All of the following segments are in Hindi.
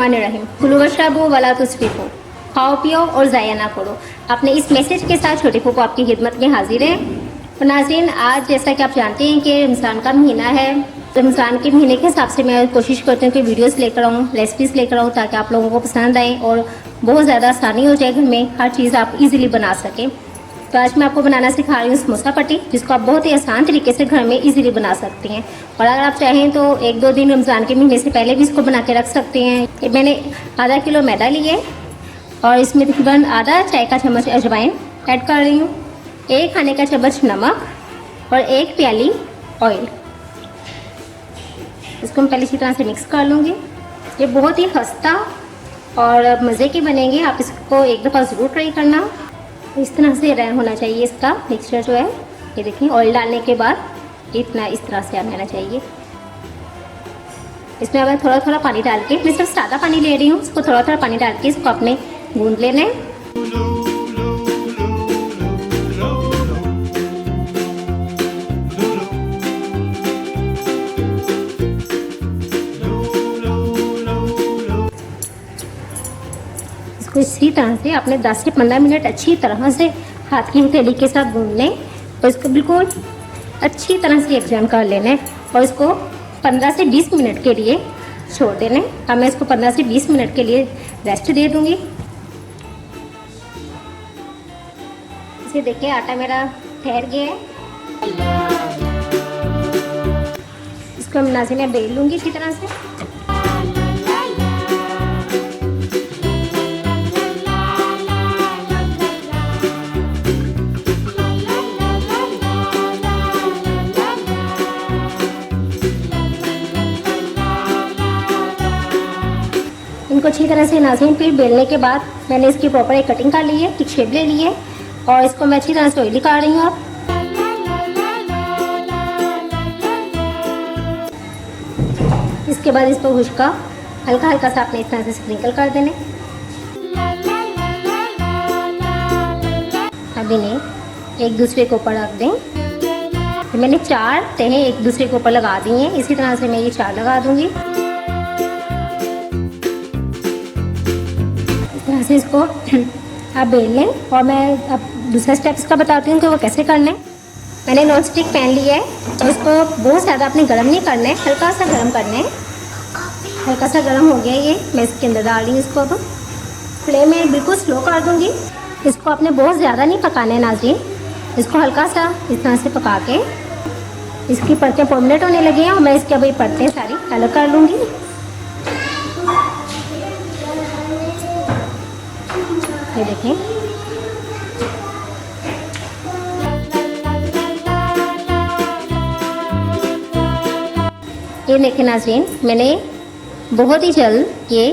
बिस्मिल्लाहिर्रहमानिर्रहीम। कुलू वशरबू वला तुस्रिफू, खाओ पियो और ज़ाया ना करो। अपने इस मैसेज के साथ छोटी फूफू आपकी खिदमत में हाजिर है। तो नाज़रीन, आज जैसा कि आप जानते हैं कि रमज़ान का महीना है। रमज़ान के महीने के हिसाब से मैं कोशिश करती हूँ कि वीडियोस लेकर आऊँ, रेसिपीज़ लेकर आऊँ, ताकि आप लोगों को पसंद आए और बहुत ज़्यादा आसानी हो जाए, घर में हर चीज़ आप इजीली बना सकें। तो आज मैं आपको बनाना सिखा रही हूँ समोसा पट्टी, जिसको आप बहुत ही आसान तरीके से घर में इजीली बना सकते हैं। और अगर आप चाहें तो 1-2 दिन रमज़ान के महीने से पहले भी इसको बना के रख सकते हैं। मैंने आधा किलो मैदा लिए और इसमें तकरीबन आधा चाय का चम्मच अजवाइन ऐड कर रही हूँ, 1 खाने का चम्मच नमक और 1 प्याली ऑयल। इसको मैं पहले इसी तरह से मिक्स कर लूँगी। ये बहुत ही खस्ता और मज़े के बनेंगे, आप इसको एक दफ़ा ज़रूर ट्राई करना। इस तरह से रहना होना चाहिए इसका मिक्सचर जो है। ये देखिए, ऑयल डालने के बाद इतना इस तरह से रहना चाहिए। इसमें अगर थोड़ा थोड़ा पानी डाल के, मैं सिर्फ सादा पानी ले रही हूँ, इसको थोड़ा थोड़ा पानी डाल के इसको अपने गूंद लेना है। इसको इसी तरह से आपने 10 से 15 मिनट अच्छी तरह से हाथ की हथेली के साथ गूंद लें और इसको बिल्कुल अच्छी तरह से यकजान कर लेना है और इसको 15 से 20 मिनट के लिए छोड़ देना है। अब मैं इसको 15 से 20 मिनट के लिए रेस्ट दे दूंगी। इसे देखिए, आटा मेरा ठहर गया है। इसको मैं नाज़रीन में बेल लूँगी इसी तरह से। इनको अच्छी तरह से नाज़रीन फिर बेलने के बाद मैंने इसकी प्रॉपर एक कटिंग कर ली है, एक शेप ले ली है और इसको मैं अच्छी तरह से ऑयली कर रही हूँ। अब इसके बाद इस पर खुश्का हल्का हल्का सा अपने इस तरह से स्प्रिंकल कर देने। अब इन्हें एक दूसरे के ऊपर रख दें। तो मैंने 4 तहें एक दूसरे के ऊपर लगा दी हैं। इसी तरह से मैं ये 4 लगा दूंगी। यहाँ से इसको आप बेल लें और मैं अब दूसरा स्टेप इसका बताती हूँ कि वो कैसे करना है। मैंने नॉन स्टिक पैन लिया है और इसको बहुत ज़्यादा आपने गर्म नहीं करना है, हल्का सा गर्म करना है। हल्का सा गर्म हो गया ये, मैं इसके अंदर डाल रही हूँ। इसको अब फ्लेम में बिल्कुल स्लो कर दूँगी। इसको आपने बहुत ज़्यादा नहीं पकाना है नाज़रीन, इसको हल्का सा इस तरह से पका के इसकी परतें परमानेंट होने लगी हैं और मैं इसकी अभी परतें सारी अलग कर लूँगी। ये देखें, ये देखें नाज़रीन, मैंने बहुत ही जल्द ये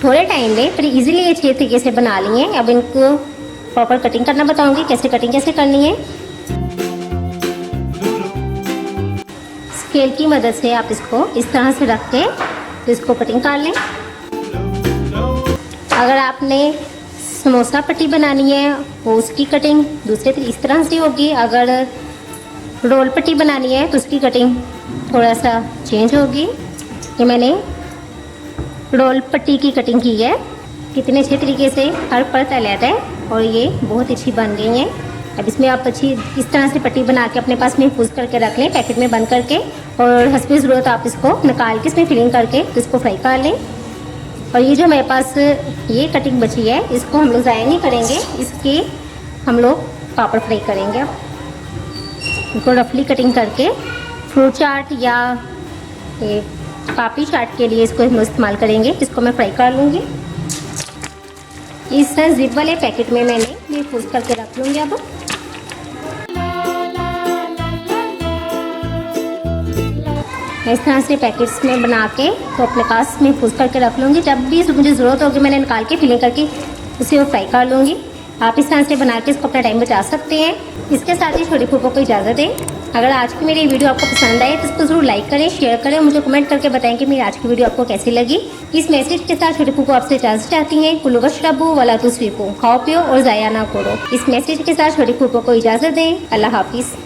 थोड़े टाइम में फिर इजीली ये 6 तरीके से बना लिए हैं। अब इनको प्रॉपर कटिंग करना बताऊंगी, कैसे कटिंग कैसे करनी है। स्केल की मदद से आप इसको इस तरह से रख के तो इसको कटिंग कर लें। अगर आपने समोसा पट्टी बनानी है वो उसकी कटिंग दूसरे इस तरह से होगी। अगर रोल पट्टी बनानी है तो उसकी कटिंग थोड़ा सा चेंज होगी। ये मैंने रोल पट्टी की कटिंग की है। कितने अच्छे तरीके से हर परत अलग है और ये बहुत अच्छी बन गई है। अब इसमें आप अच्छी इस तरह से पट्टी बना के अपने पास महफूज करके रख लें, पैकेट में बंद करके, और हस्बे ज़रूरत आप इसको निकाल के इसमें फिलिंग करके तो इसको फ्राई कर लें। और ये जो मेरे पास ये कटिंग बची है इसको हम लोग ज़ाया नहीं करेंगे, इसके हम लोग पापड़ फ्राई करेंगे। इसको रफली कटिंग करके फ्रूट चाट या पापड़ी चाट के लिए इसको हम लोग इस्तेमाल करेंगे। इसको मैं फ्राई कर लूँगी। इस जिप वाले पैकेट में मैंने महफूज करके रख लूँगी। अब इस तरह से पैकेट्स में बना के तो अपने पास महफूज करके रख लूँगी। जब भी मुझे ज़रूरत होगी मैंने निकाल के फिलिंग करके उसे वो फ्राई कर लूँगी। आप इस तरह से बना के इसको अपना टाइम बचा सकते हैं। इसके साथ ही छोटी फूफो को इजाज़त दें। अगर आज की मेरी वीडियो आपको पसंद आए तो इसको ज़रूर लाइक करें, शेयर करें, मुझे कमेंट करके बताएं कि मेरी आज की वीडियो आपको कैसी लगी। इस मैसेज के साथ छोटी फूफो आपसे इजाज़त चाहती हैं। कुलू वशरबू वला तुस्रिफू, खाओ पियो और ज़ाया ना करो। इस मैसेज के साथ छोटी फूफो को इजाज़त दें। अल्लाह हाफिज़।